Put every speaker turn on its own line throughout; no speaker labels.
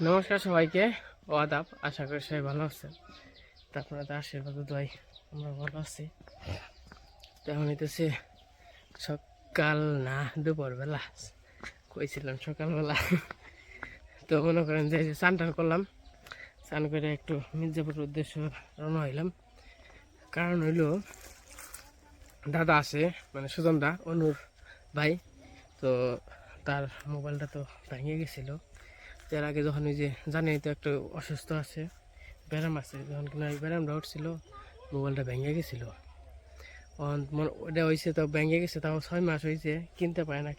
নমস্কার সবাইকে, ও আদাব। আশা করি সবাই ভালো আছেন। তারপরে তো আশীর্বাদ দোয়াই আমরা ভালো আছি। তেমন হইতেছে সকাল না দুপুরবেলা, কইছিলাম সকালবেলা। তো মনে করেন যে চান টান করলাম, চান করে একটু মির্জাপুরের উদ্দেশ্যে রওনা হইলাম। কারণ হইল দাদা আছে, মানে সুজন দা, অনুর ভাই। তো তার মোবাইলটা তো ভেঙে গেছিলো। এর আগে যখন ওই যে জানি তো একটু অসুস্থ আছে, ব্যায়াম আছে, যখন কিনা ওই ব্যায়ামটা উঠছিল মোবাইলটা ভেঙে গেছিলো। ওটা হয়েছে তো ভেঙে গেছে, তাও 6 মাস হয়েছে, কিনতে পারে না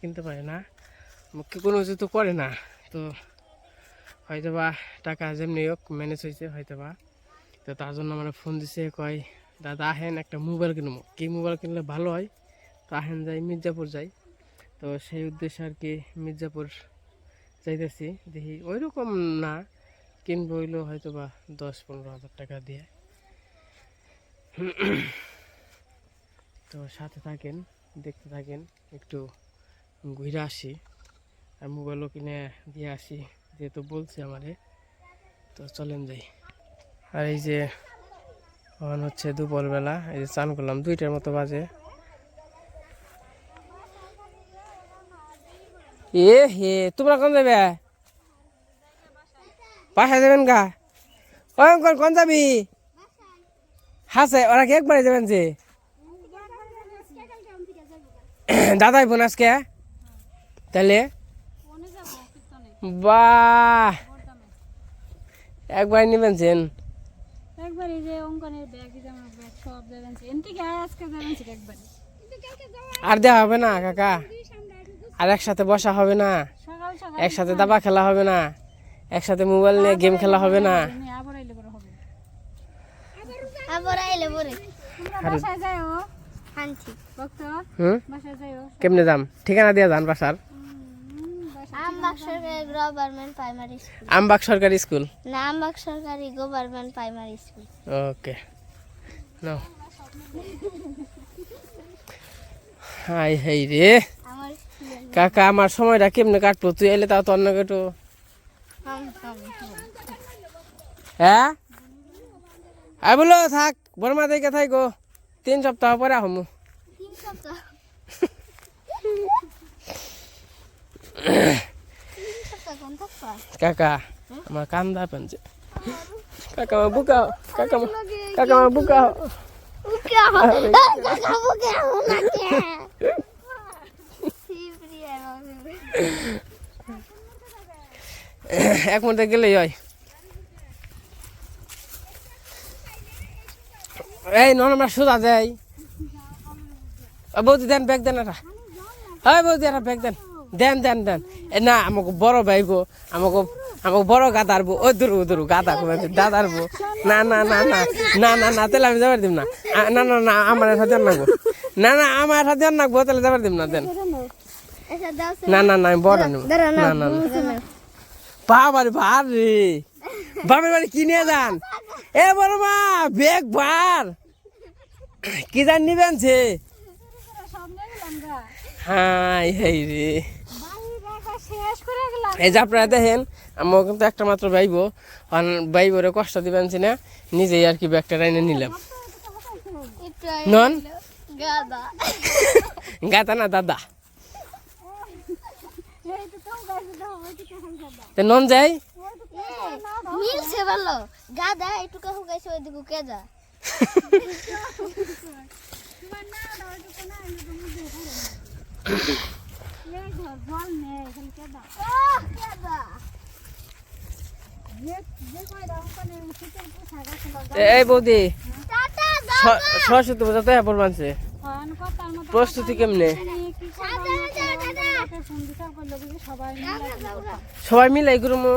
কোনো কিছু তো করে না। তো হয়তো বা টাকা যেমনি হোক ম্যানেজ হয়েছে হয়তো বা। তো তার জন্য আমার ফোন দিছে, কয় দাদা আহেন একটা মোবাইল কিনবো, কি মোবাইল কিনলে ভালো হয়। তো আহেন যাই, মির্জাপুর যাই। তো সেই উদ্দেশ্যে আর কি মির্জাপুর চাইতেছি। দেখি ওই রকম না, কিনবো হইলেও হয়তো বা 10-15 হাজার টাকা দিয়ে। তো সাথে থাকেন, দেখতে থাকেন, একটু ঘুরে আসি আর মোবাইলও কিনে দিয়ে আসি, যেহেতু বলছে আমারে। তো চলেন যাই। আর এই যে এখন হচ্ছে দুপুরবেলা, এই যে চান করলাম 2টার মতো বাজে। এ হে, তোমরা কোন যাবে? বাসায় যাবেন গা? অঙ্কন কোন যাবি? হাসে ওরা কি একবারে যাবেন যে? দাদাই বোন আজকে তাহলে বাহ, একবার নিবেন চেন
একবার এই যে অঙ্কনের ব্যাগ সব যাবেন এন থেকে আজকে যাবেন একবার।
আর দেওয়া হবে না কাকা, আর একসাথে বসা হবে না,
সকাল সকাল
একসাথে দাবা খেলা হবে না, একসাথে মোবাইল নিয়ে গেম খেলা হবে না।
আবার আইলে বড় হবে।
আবার আইলে পরে
তোমরা বাসায় যাও
হানছি
ভক্ত, বাসায় যাও।
কেমনে যাম? ঠিকানা দিয়ে যান বাসার।
আমবাগ সরকারি গভর্নমেন্ট প্রাইমারি স্কুল।
আমবাগ সরকারি স্কুল।
না, আমবাগ সরকারি গভর্নমেন্ট প্রাইমারি স্কুল।
ওকে নাও। হাই হাই রে
আমার
কাকা, আমার সময়টা কেমনে কাটবো? তুই এলে তাও তো অন্য কেটু। হ্যাঁ আই বলো থাক, বর্মা দেখে থাই গো, 3 সপ্তাহ পরে আহমু।
3 সপ্তাহ কোন থাকবা?
কাকা আমার কান্দা পেনছে, কাকা আমার বুকা, কাকা আমার বুকা।
উকা কাকা বুকে আমাকে সিপ্রিয়া
এক মিনিটে গেলেই হয়। এই নন আমরা সোজা যাই। বৌদি দেন ব্যাগ দেন, এটা হয় বৌদি, একটা ব্যাগ দেন, দেন দেন দেন। এ না, আমাকে বড় ভাই গো, আমাকে বড় গাদার বো, ও দূর গাদা দাদার বো। না না না না না না না, তাহলে আমি যাবার দিব না। না না না, আমার সাথে নাকবো, না না আমার সাথে নাকবো, তাহলে যাবার দিব না। দেন
আচ্ছা দাও।
না না না, আমি বড় নেব না না না। বাবার ভার রে, বাবার বাড়ি কিনে যান। এ বড় মা বেগ ভার কি জান নিবেন সে? হাই হাই রে, এই যে আপনারা দেখেন, আমার কিন্তু একটা মাত্র বাইবো, বাইবরে কষ্ট দিবেন না, নিজেই আর কি ব্যাগটা রাইনে নিলাম। নন
গাদা
গাতা না দাদা, নন যাই
মিলছে ভালো। গাদা একটু কাহু গাইছে ওই দিকে কেজা।
এই বৌদি সরস্বতী পূজা তো এবার মানছে, প্রস্তুতি কেমনে? সবাই মিলাই করবো।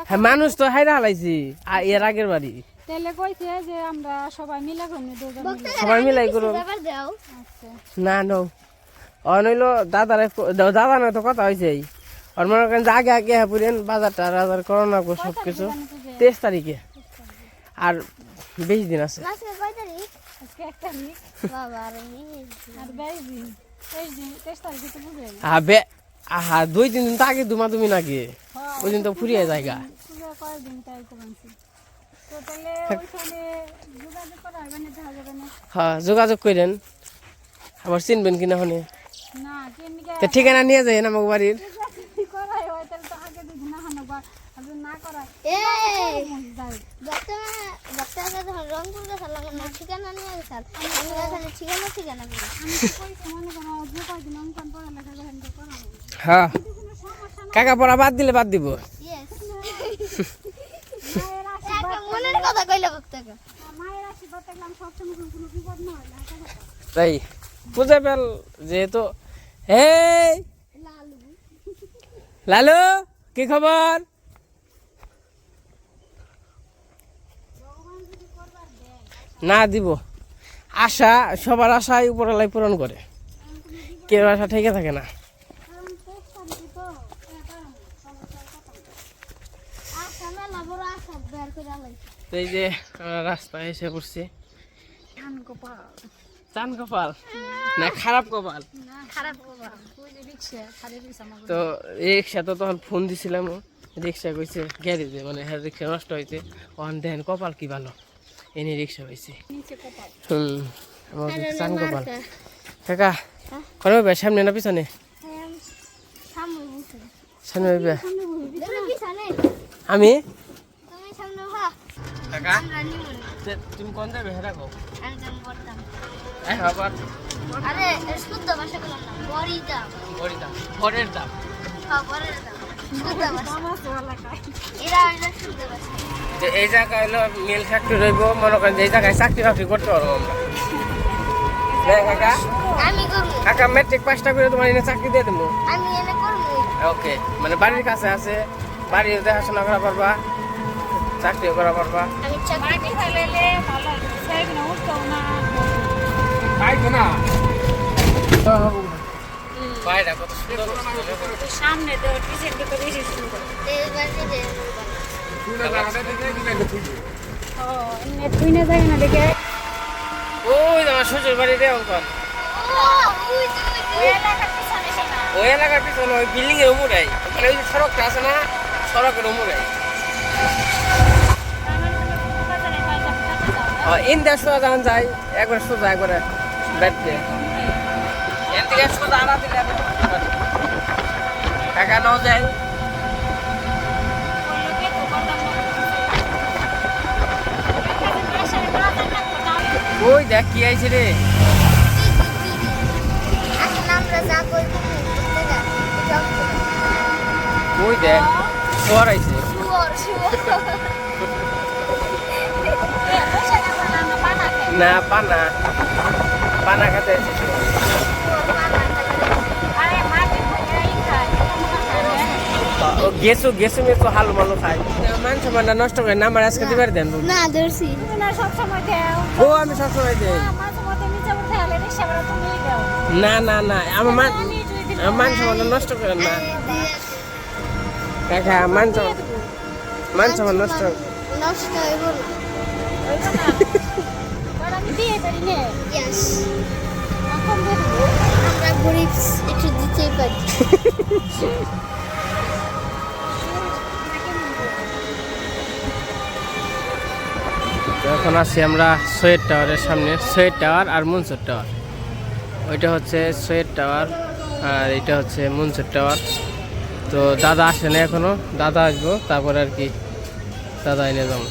হ্যাঁ, মানুষ তো হাইরা হালাইছি এর আগের বাড়ি,
তাহলে কইছে যে আমরা সবাই মিলে করব,
সবাই মিলাই করবো।
দাও
না নো নইলো দাদা না তো কথা হয়েছে, আর মনে করেন যে আগে আগে হ্যাঁ পুরেন বাজারটা রাজার করোনা সব কিছু 23 তারিখে, আর 20 দিন আছে।
আজকে কয় তারিখ?
আজকে 1 তারিখ,
বাবা আর
22 দিন, 23 দিন, 23 তারিখে তো বুঝে।
হ্যাঁ আহা 2-3 দিন তো আগে দুমাদুমি নাকি ওই দিন তো ফুরিয়ে জায়গা
পূজা কয়েকদিন তাই করছি তো তাহলে ওইখানে যোগাযোগ করা হবে না যাওয়া যাবে না
হ্যাঁ যোগাযোগ করেন আবার চিনবেন কিনা হনে
না কেমনি
তো ঠিকানা নিয়ে যাই আমাকে বাড়ির
করাই হয় তাহলে তো আগে দিন না হানো বা না করায়
এই
যাই
বর্তমানে যখন রংপুর গেছিলাম না ঠিকানা নিয়ে গেছিলাম আমি এখানে ঠিকানা করে
আমি তো কইছি মনে করো যে কয়দিন অঙ্কন পড়ালেখা করেন তো করাবো
হ্যাঁ
কোনো সমস্যা না
কাকা পড়া বাদ দিলে বাদ দিব
ইয়েস
মায়ের আশীর্বাদ
একটা মনের কথা কইলে বক্তাকে
মায়ের আশীর্বাদ থাকলে আমি সবসময় কোনো বিপদ না হয়
তাই পূজা বেল যেহেতু এই লালু কি খবর না দিব আশা সবার আশাই উপরলাই পূরণ করে কেউ আশা থেকে থাকে না
কারণ চেষ্টা দিছি তো
আশা মেলা বড় আশা বের করে আলাই
তো এই যে আমরা রাস্তায় এসে পড়ছি চান কপাল না খারাপ কপাল
খারাপ বাবা ওই যে রিক্সা খালি রিক্সা আমাকে
তো রিক্সা তো তখন ফোন দিছিলাম রিক্সা কইছে গ্যারেজে মানে হ্যাঁ রিক্সা নষ্ট হয়েছে ওখান দেখেন কপাল কি ভালো এনে রিক্সা হয়েছে
নিচে কপাল
আমার চান কপাল কাকা কোনো ভাই সামনে না পিছনে
সামনে বসে
সামনে ভাই
তুমি পিছনে
আমি
তুমি সামনে ভা
কাকা
আমরা নিমন
তুমি কোন যাবে হেরা গো
আমি তো বলতাম
আবার
আরে শুদ্ধ ভাষা বললাম না বড়ি দাম
বড়ি দাম বড়ের দাম
হ্যাঁ বড়ের দাম শুদ্ধ ভাষা
আমার সোলা খাই
এরা এটা শুদ্ধ ভাষা
যে এই জায়গায় হলো মিল ফ্যাক্টরি রইব মনে করেন যে এই জায়গায় চাকরি বাকরি করতে পারবো আমরা হ্যাঁ কাকা
আমি করব
কাকা মেট্রিক পাসটা করে তোমার এনে চাকরি দিয়ে দেবো
আমি এনে করব
ওকে মানে বাড়ির কাছে আছে বাড়ির দেখাশোনা করা পারবা চাকরিও করা পারবা
আমি চাকরি
মাটি ফেলেলে ভালো সেই না উঠতো না
তাই তো না বাইরে কত সুন্দর
সামনে তো পিছের দিকে বেশি সুন্দর
এই বাড়ি দে
ও এমনি তুই না যাই না দেখে
ওই আমার শ্বশুর বাড়িতে অঙ্কন
ও ওই ওই এলাকার পিছনে শোনা
ওই এলাকার পিছনে ওই বিল্ডিং এর উপরেই ওখানে ওই যে সড়কটা আছে না সড়কের উপরেই ইন্ডিয়া সোজা যখন যাই একবার সোজা একবারে বেড়তে এর থেকে সোজা আনা দিলে টাকা নাও যায় ওই দেখ কি আইছে রে
এখন আমরা যা কই
ওই দেখ চর আইছে না পানা পানা খেতে আইছে ও গেছু গেছু মেছু হালু মালু খাই মান সম্মানটা নষ্ট করে না আমার আজকে দিবার দেন
না ধরছি
না সবসময় দেও
ও আমি সবসময় দেই
মাঝে মধ্যে নিচে উঠে আলে রিক্সা ভাড়া তুমি দাও
না না না আমার মান সম্মানটা নষ্ট করেন না কাকা মান সম্মান নষ্ট
নষ্ট হইব না
হইব না বড় আমি দিয়ে পারি নে
ইয়েস
এখন দেবো
আমরা গরিব একটু দিতেই পারি
তো এখন আছি আমরা সৈয়দ টাওয়ারের সামনে সৈয়দ টাওয়ার আর মনসুর টাওয়ার ওইটা হচ্ছে সৈয়দ টাওয়ার আর এটা হচ্ছে মনসুর টাওয়ার তো দাদা আসে না এখনো দাদা আসবো তারপরে আর কি দাদা এনে যাবো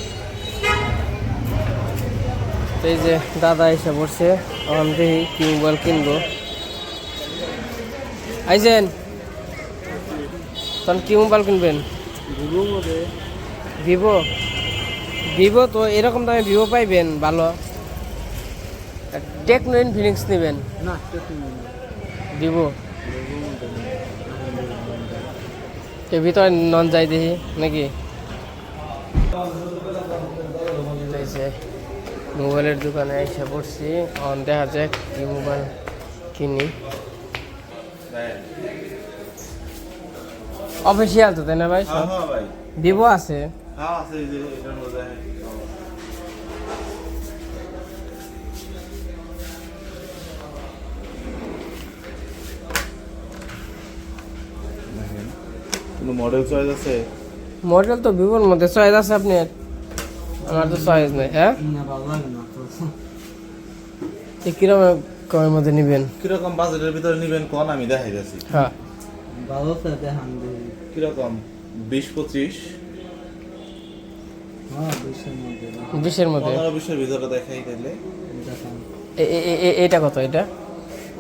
তো এই যে দাদা এসে পড়ছে এখন দেখি কি মোবাইল কিনবো আইসেন তখন কি মোবাইল কিনবেন ভিভো ভিভো তো এরকম দামে ভিভো পাইবেন ভালো টেকনো ইনফিনিক্স নেবেন
না
ভিভো এর ভিতরে নন যাই দেখি নাকি এই যে মোবাইলের দোকানে এসে পড়ছি অন দেখা যাক কি মোবাইল কিনি অফিসিয়াল তো তাই না ভাই সব
ভাই
ভিভো আছে
হ্যাঁ আছে এই যে এটার মধ্যে কোনো মডেল চয়েস আছে?
মডেল তো ভিভোর মধ্যে চয়েস আছে আপনার, আমার তো চয়েস নেই। হ্যাঁ, কিরকম কমের মধ্যে নেবেন?
কিরকম বাজেটের ভিতরে নেবেন কোন, আমি দেখাই যাচ্ছি।
হ্যাঁ,
কিরকম 20-25?
20-এর মধ্যে।
15-20-এর ভিতরে দেখাই তাহলে।
এটা কত? এটা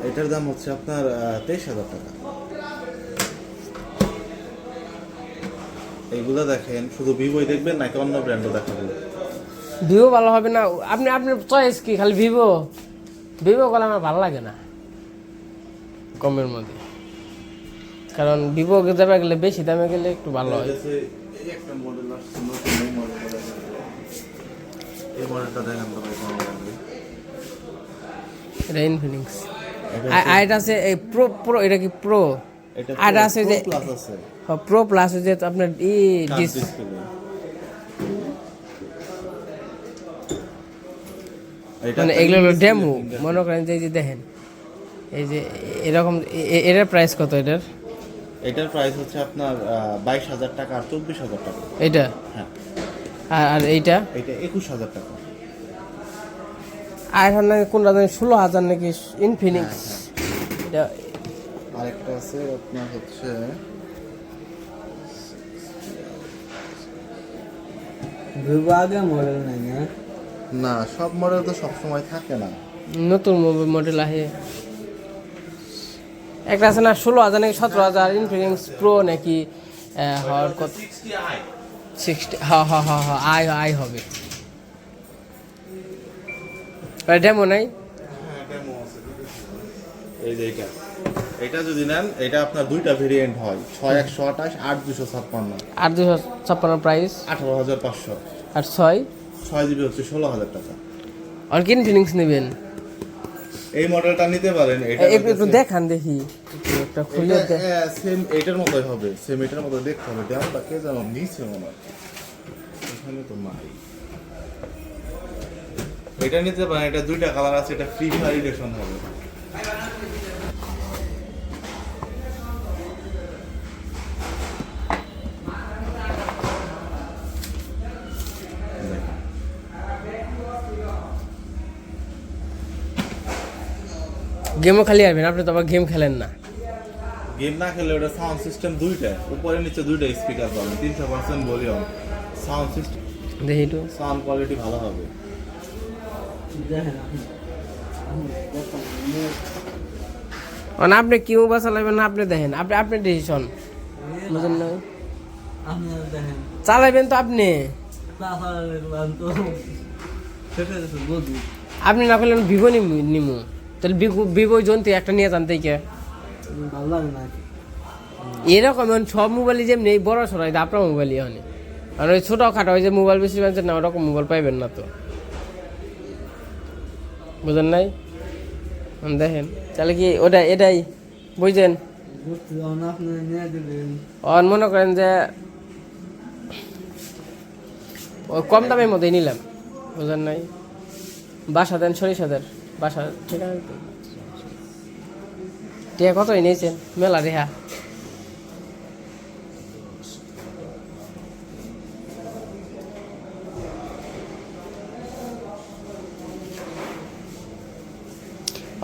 এটার দাম হচ্ছে আপনার 23,000 টাকা। এইগুলো দেখেন, শুধু ভিভোই দেখবেন নাকি অন্য ব্র্যান্ডও দেখাবেন?
ভিভো ভালো হবে না? আপনার চয়েস কি খালি ভিভো? ভিভো গেলে আমার ভালো লাগে না কমের মধ্যে, কারণ ভিভো যাবে গেলে বেশি দামে গেলে একটু ভালো হয়।
এই একটা মডেল আসছে নতুন, এই মডেলটা দেখেন। এই মডেলটা দেখেন তো ভাই, কেমন লাগবে?
এটা ইনফিনিক্স। আর এটা আছে এই প্রো, এটা কি প্রো?
এটা
আর আছে যে
প্লাস আছে,
প্রো প্লাস যে আপনার
ডিসপ্লে।
মানে এগুলো হলো ডেমো, মনে করেন যে এই যে দেখেন, এই যে এরকম এটার প্রাইস কত?
এটার প্রাইস হচ্ছে আপনার 22,000 টাকা আর 24,000 টাকা।
এটা
হ্যাঁ,
আর এইটা
21,000 টাকা।
আর এখন নাকি কোনটা জানি 16,000 নাকি ইনফিনিক্স। এটা
আরেকটা আছে আপনার হচ্ছে না, সব মডেল তো সব সময় থাকে না।
নতুন মডেল আহে, একটা আছে না 16,000 নাকি 17,000 ইনফিনিক্স প্রো নাকি হওয়ার কত 60। হ্যাঁ হ্যাঁ হ্যাঁ হ্যাঁ, আই হবে। ডেমো নাই?
এই যে এটা যদি নেন, এটা আপনার দুইটা ভেরিয়েন্ট হয়, 6128 8256।
8256 প্রাইস,
18,500।
আর 6
6 জিবি হচ্ছে 16,000 টাকা।
আর কি ইনফিনিক্স নেবেন?
এই মডেলটা নিতে পারেন। এটা
একটু দেখান দেখি, একটা খুলে
সেম এটার মতোই হবে, সেম এটার মতো দেখতে হবে। দামটা কে জানো নিচে মনে হয়, এখানে তো নাই। এটা নিতে পারেন, এটা দুইটা কালার আছে, এটা ফ্রি ফায়ার এডিশন হবে।
গেমও খালি আসবেন আপনি, তো আবার গেম খেলেন না।
গেম না খেলে ওটা সাউন্ড সিস্টেম দুইটা, উপরে নিচে দুইটা স্পিকার পাবেন, 300% ভলিউম। সাউন্ড সিস্টেম
দেখি একটু,
সাউন্ড কোয়ালিটি ভালো হবে।
আপনি কি মোবাইল চালাবেন না আপনি দেখেন, আপনি ডিসিশন বুঝেন না, চালাবেন তো আপনি। আপনি না করলেন ভিভো নিমু, তাহলে ভিভো জন্তি একটা নিয়ে যান থেকে। এরকম সব মোবাইলই যেমনি বড় সরাই আপনার মোবাইলই হয়, আর ওই ছোটো খাটো ওই যে মোবাইল বেশি পাচ্ছেন না, ওরকম মোবাইল পাইবেন না তো, বুঝেন নাই? দেখেন তাহলে কি ওটা এটাই বুঝছেন। আর মনে করেন যে ওই কম দামের মধ্যেই নিলাম, বুঝেন নাই? বাসা দেন 40,000 বাসা, ঠিক আছে। টিয়া কতই নিয়েছেন? মেলা রেহা।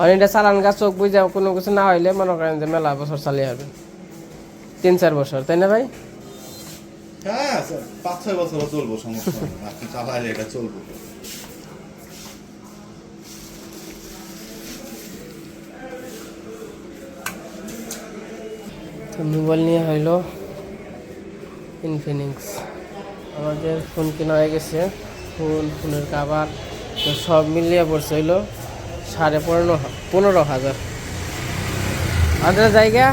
আর এটা চালান গাছ চোখ বুঝে কোনো কিছু না হইলে মনে করেন যে মেলা বছর চালিয়ে হবে, 3-4 বছর, তাই না ভাই?
হ্যাঁ, 5-6 বছর চলবো, সমস্যা নেই। আপনি চালাইলে এটা চলবে।
মোবাইল নিয়ে হইলো ইনফিনিক্স। আমাদের ফোন কেনা হয়ে গেছে, ফোনের কাভার তো সব মিলিয়ে পড়ছে হইলো 15,500। আমাদের জায়গা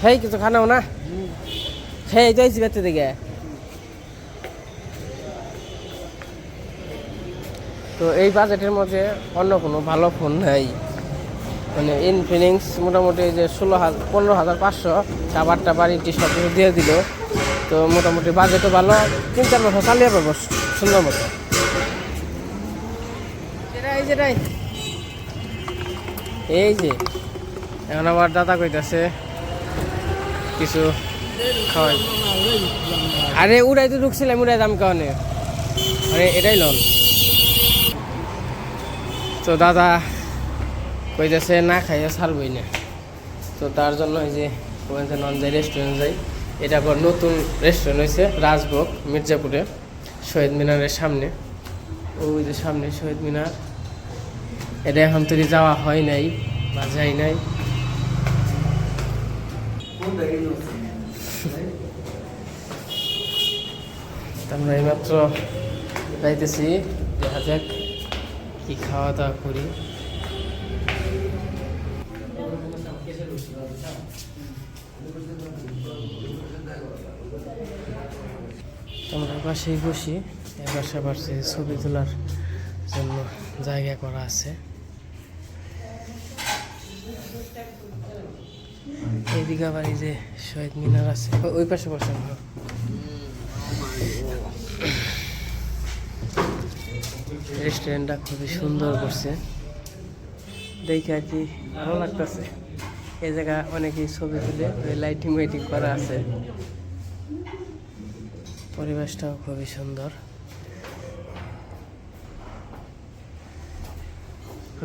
হেই কিছু খানাও না, হেই যাইছি বেঁচে দিকে। তো এই বাজেটের মধ্যে অন্য কোনো ভালো ফোন নাই, মানে ইনফিনিক্স মোটামুটি যে 15,500 কাভারটা বাড়িটি সব কিছু দিয়ে দিল, তো মোটামুটি বাজেটও ভালো, 3-4 বছর চালিয়ে পাবো সুন্দর মতো। যেটাই এই যে এখন আবার দাদা কইতাছে কিছু খাওয়াই। আরে উড়াই তো ঢুকছিলাম, উড়াই দাম কারণে আরে এটাই লন। তো দাদা কইতেছে না খাইয়া ছাড়বই না, তো তার জন্য এই যে ওখানে নন যাই রেস্টুরেন্ট যাই। এটা আবার নতুন রেস্টুরেন্ট হয়েছে রাজভোগ মির্জাপুরে, শহীদ মিনারের সামনে। ওই যে সামনে শহীদ মিনার, এটা এখন তৈরি যাওয়া হয় নাই বা যাই নাই। আমরা এইমাত্র যাইতেছি, দেখা যাক কি খাওয়া দাওয়া করি। আমরা পাশেই বসি, এবার সবার ছবি তোলার জন্য জায়গা করা আছে। এইদিকে আবার এই যে শহীদ মিনার আছে, ওই পাশে বসেন। রেস্টুরেন্টটা খুবই সুন্দর করছে, দেখে আর কি ভালো লাগতেছে। এই জায়গা অনেকেই ছবি তুলে, লাইটিং ওয়াইটিং করা আছে, পরিবেশটাও খুবই সুন্দর।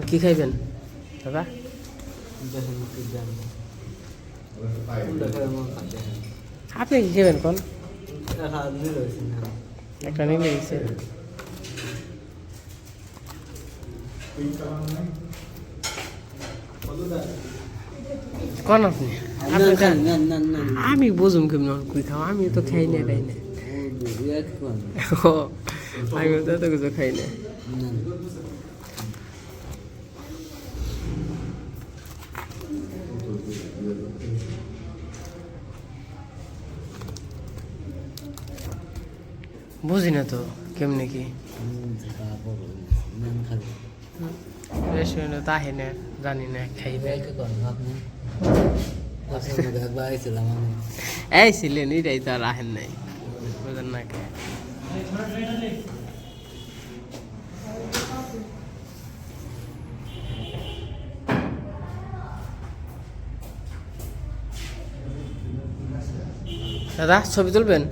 কি খাইবেন দাদা? আপনি কি খাবেন কোন? একটা নিলে গেছে কোন আপনি? আমি বুঝুম কেমন কুই খাও, আমি তো খাই না খাই না। আমি তো এত কিছু খাই না। বুঝি না তো কেমনে কি রেস্টুরেন্টে তো আহে না, জানি না, খাই না। এই ছিলেন এটাই তো আর আহেন নাই, বুঝেন না কে? দাদা ছবি তুলবেন?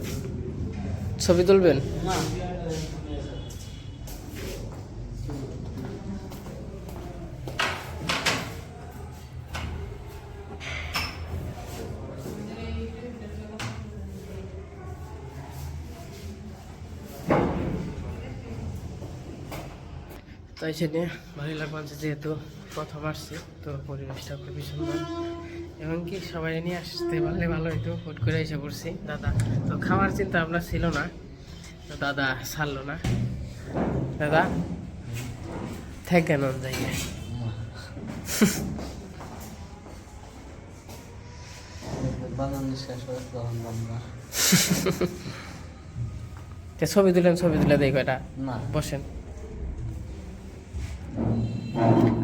ছবি তুলবেন? তাই সেটা ভালোই লাগছে, যেহেতু প্রথম আসছি, তো পরিবেশটা খুবই সুন্দর। এমনকি সবাই নিয়ে আসতে পারলে ভালো হইতো, হুট করে এসে পড়ছি। দাদা তো খাওয়ার চিন্তা আমরা ছিল না, তো দাদা ছাড়লো না। দাদা থেকে নন যাইয়ে ছবি তুলেন, ছবি তুলে দেখো এটা বসেন।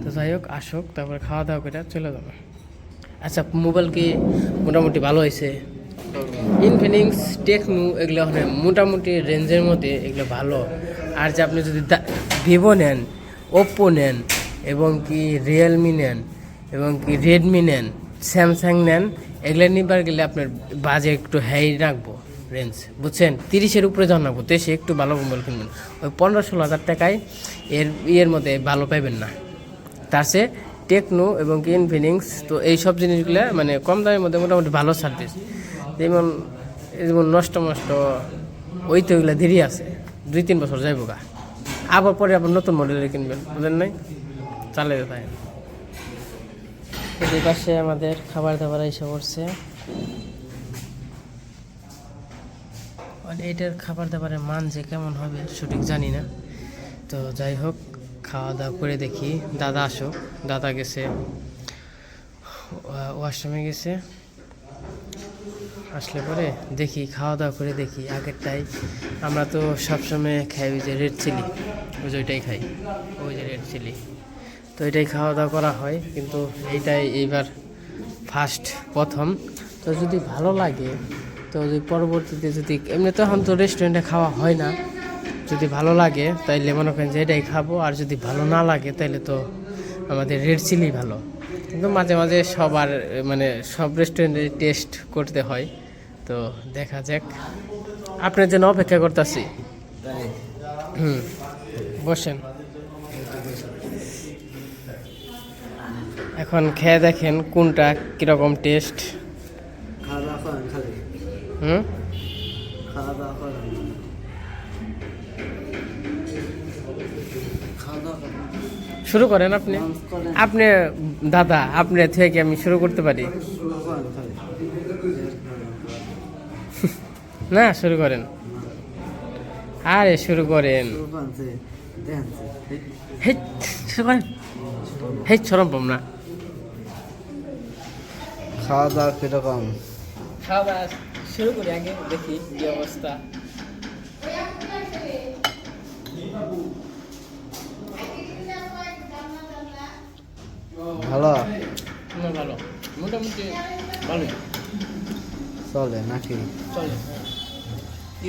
তো যাই হোক আসুক, তারপরে খাওয়া দাওয়া করে চলে যাবো। আচ্ছা মোবাইল কি মোটামুটি ভালো হয়েছে? ইনফিনিক্স টেকনো এগুলো ওখানে মোটামুটি রেঞ্জের মধ্যে এগুলো ভালো। আর যে আপনি যদি ভিভো নেন, ওপ্পো নেন, এবং কি রিয়েলমি নেন, এবং কি রেডমি নেন, স্যামসাং নেন, এগুলো নিবার গেলে আপনার বাজেট একটু হাই রাখবো রেঞ্জ, বুঝছেন? 30-এর উপরে যখন রাখবো, তো সে একটু ভালো মোবাইল কিনবেন। ওই 15-16 হাজার টাকায় এর মধ্যে ভালো পাইবেন না। তার সে টেকনো এবং কি ইনফিনিক্স, তো এই সব জিনিসগুলো মানে কম দামের মধ্যে মোটামুটি ভালো সার্ভিস। যেমন নষ্ট ওই তো ওইগুলো দেরি আছে, 2-3 বছর যাইব গা, আবার পরে আবার নতুন মডেলের কিনবেন, বুঝলেন নাই? চালে তাই এই পাশে আমাদের খাবার দাবার এসে পড়ছে। এটার খাবার দাবারের মান যে কেমন হবে সঠিক জানি না, তো যাই হোক খাওয়া দাওয়া করে দেখি। দাদা আসুক, দাদা গেছে ওয়াশরুমে গেছে, আসলে পরে দেখি খাওয়া দাওয়া করে দেখি। আগেরটাই আমরা তো সবসময় খাই ওই যে রেড চিলি, ওইটাই খাই, ওই যে রেড চিলি, তো এটাই খাওয়া দাওয়া করা হয়। কিন্তু এইটাই এইবার প্রথম, তো যদি ভালো লাগে তো যদি পরবর্তীতে যদি এমনি তো এখন তো রেস্টুরেন্টে খাওয়া হয় না, যদি ভালো লাগে তাইলে মনে করেন যে এটাই খাবো, আর যদি ভালো না লাগে তাইলে তো আমাদের রেড চিলি ভালো। কিন্তু মাঝে মাঝে সবার মানে সব রেস্টুরেন্টে টেস্ট করতে হয়, তো দেখা যাক। আপনার জন্য অপেক্ষা করতেছি। বসেন, এখন খেয়ে দেখেন কোনটা কিরকম টেস্ট। হুম, শুরু করেন আপনি। আপনি দাদা, আপনি থেকে আমি শুরু করতে পারি না? শুরু করেন, আরে শুরু করেন। হেই, শুরু করেন। হেই, সরম পাম না।
খাওয়া দাওয়া কিরকম?
খাওয়া দাওয়া শুরু করি, আগে দেখি কি অবস্থা।
ভালো
না, ভালো, মোটামুটি ভালোই
চলে নাকি?
চলে।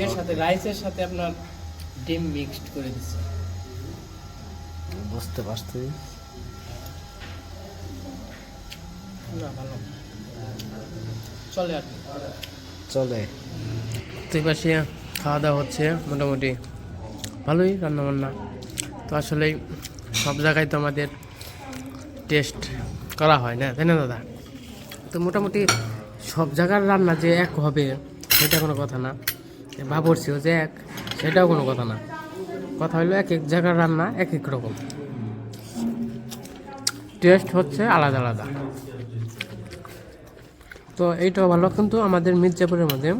এর সাথে রাইসের সাথে আপনার ডিম মিক্সড করে দিচ্ছে।
বুঝতে পারছি।
না, ভালো চলে আর কি।
চলে।
তো এই পাশে খাওয়া দাওয়া হচ্ছে, মোটামুটি ভালোই রান্না বান্না। তো আসলে সব জায়গায় তো আমাদের টেস্ট করা হয় না, তাই না দাদা? তো মোটামুটি সব জায়গার রান্না যে এক হবে সেটা কোনো কথা না, বাবরচিও যে এক সেটাও কোনো কথা না। কথা হলো এক এক জায়গার রান্না এক এক রকম, টেস্ট হচ্ছে আলাদা আলাদা। তো এইটাও ভালো, কিন্তু আমাদের মির্জাপুরের মধ্যে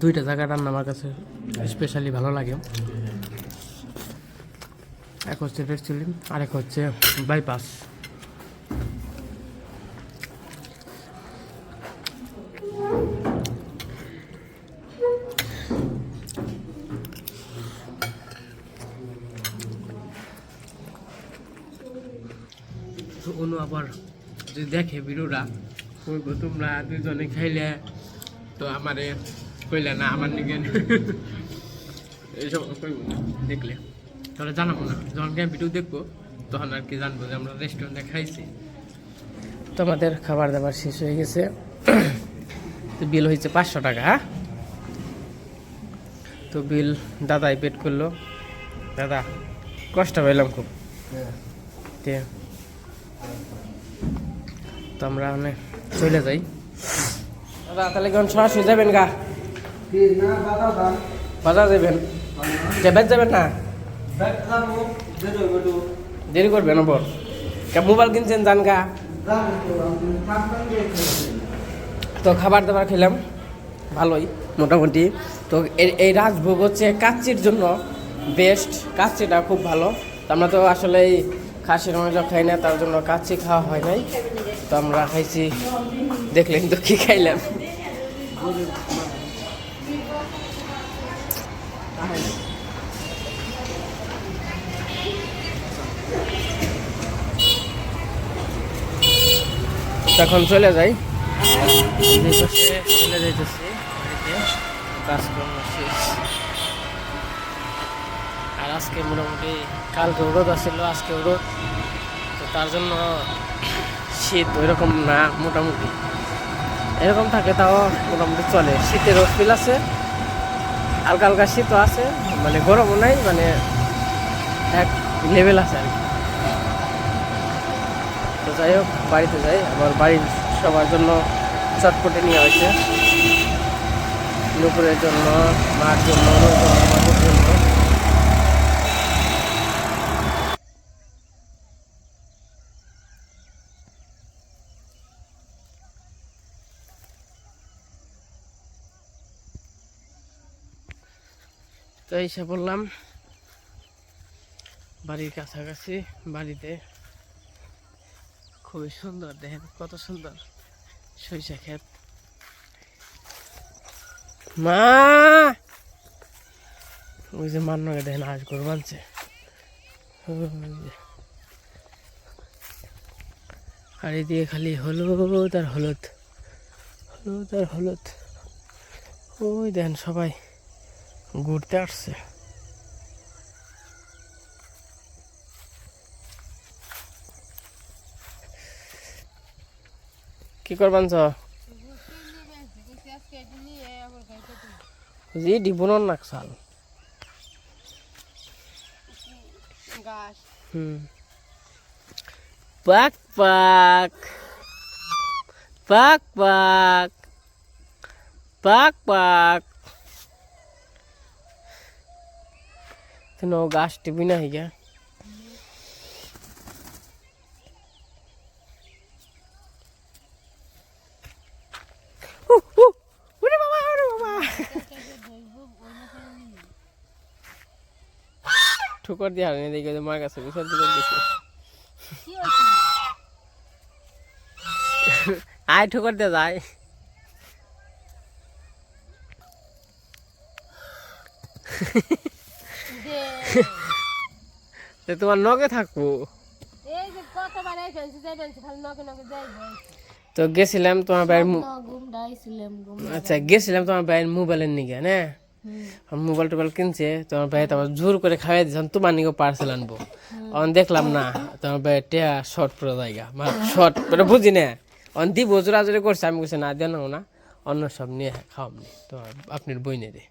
দুইটা জায়গার রান্না আমার কাছে স্পেশালি ভালো লাগে। এক হচ্ছে রেড চিলি, আরেক হচ্ছে বাইপাস। তো অনু আবার যদি দেখে ভিডিওটা, তোমরা দুজনে খাইলে তো আমারে কইলে না, আমার নিকে এইসব কইব না, দেখলে তাহলে জানাবো না। যখন ভিডিও দেখবো তখন আর কি জানবো যে আমরা রেস্টুরেন্টে খাইছি। তো আমাদের খাবার দাবার শেষ হয়ে গেছে। তো বিল হয়েছে 500 টাকা। হ্যাঁ, তো বিল দাদাই পেড করলো। দাদা কষ্ট পাইলাম খুব। তো আমরা মানে চলে যাই। দাদা তাহলে কেমন সরাসরি যাবেন গা? বাজার যাবেন? ব্যাগ যাবেন না? দেরি করবেন ওপর। মোবাইল কিনছেন জান গা? তো খাবার দাবার খেলাম ভালোই মোটামুটি। তো এই রাজভোগ হচ্ছে কাচ্চির জন্য বেস্ট, কাচ্চিটা খুব ভালো। তো আমরা তো আসলে এই খাসির মাংস খাই না, তার জন্য কাচ্চি খাওয়া হয় নাই। তো আমরা খাইছি, দেখলেন তো কি খাইলাম। তখন চলে যাই, চলে যাইতেছি বাড়িতে, কাজকর্ম শেষ। আর আজকে মোটামুটি কালকে রোদ আসছিল, আজকে রোদ। তো তার জন্য শীত ওইরকম না, মোটামুটি এরকম থাকে, তাও মোটামুটি চলে। শীতের রোদ ফিল আছে, হালকা হালকা শীতও আছে, মানে গরমও নাই, মানে এক লেভেল আছে আর কি। তো যাই হোক, বাড়িতে যাই। আবার বাড়ির সবার জন্য চটপটে নিয়ে হয়েছে, দুপুরের জন্য, মার জন্য, আমাদের জন্য। তো এসে বললাম বাড়ির কাছাকাছি। বাড়িতে খুবই সুন্দর, দেখেন কত সুন্দর সরিষা ক্ষেত। মা, ওই যে মান্নকে দেখেন আজ গরু বানছে। আর এদিকে খালি হলুদ আর হলুদ, হলুদ আর হলুদ। ওই দেখেন সবাই ঘুরতে আসছে। কি করবান চ জি ডিবুনর নাকসাল পাক পাক পাক পাক পাক পাক তুই গাছ টিপি না হিগা ঠুকর দিয়ে হারিয়ে দেখে মার কাছে বিসর্জন দিচ্ছে আয় ঠুকর দিয়ে যায় তোমার নগে থাকবো তো গেছিলাম তোমার ভাইয়ের আচ্ছা গেছিলাম তোমার ভাইয়ের মোবাইলের নিকে না মোবাইল টোবাইল কিনছে তোমার ভাই তোমার জোর করে খাওয়াই দিয়েছেন তোমার নিকে পার্সেল আনবো অন দেখলাম না তোমার ভাই টিয়া শর্ট পুরো জায়গা শর্ট মানে বুঝি না অন দিব জোরাজোরি করছে আমি বলছি না দেন না অন্য সব নিয়ে খাওয়ামনি তো আপনার বইনে রে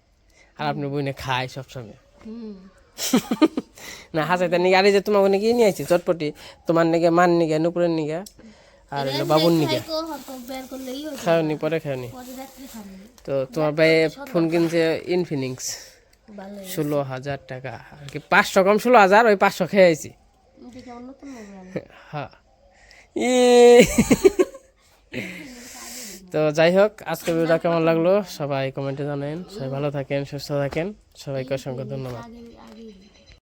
আর আপনার বইনে খায় সবসময় না হাসাইতে নিকে আরে যে তোমাকে নাকি নিয়ে আসছি চটপটি তোমার নিকে মান নিকে নুপুরের নিকে আর হলো বাবুর নিকে খাওনি পরে খাওনি তো তোমার ভাই ফোন কিনছে ইনফিনিক্স 16,000 টাকা আর কি 500 কম 16,000 ওই 500 খেয়ে আইছি হ্যাঁ তো যাই হোক আজকের ভিডিওটা কেমন লাগলো সবাই কমেন্টে জানেন সবাই ভালো থাকেন সুস্থ থাকেন সবাইকে অসংখ্য ধন্যবাদ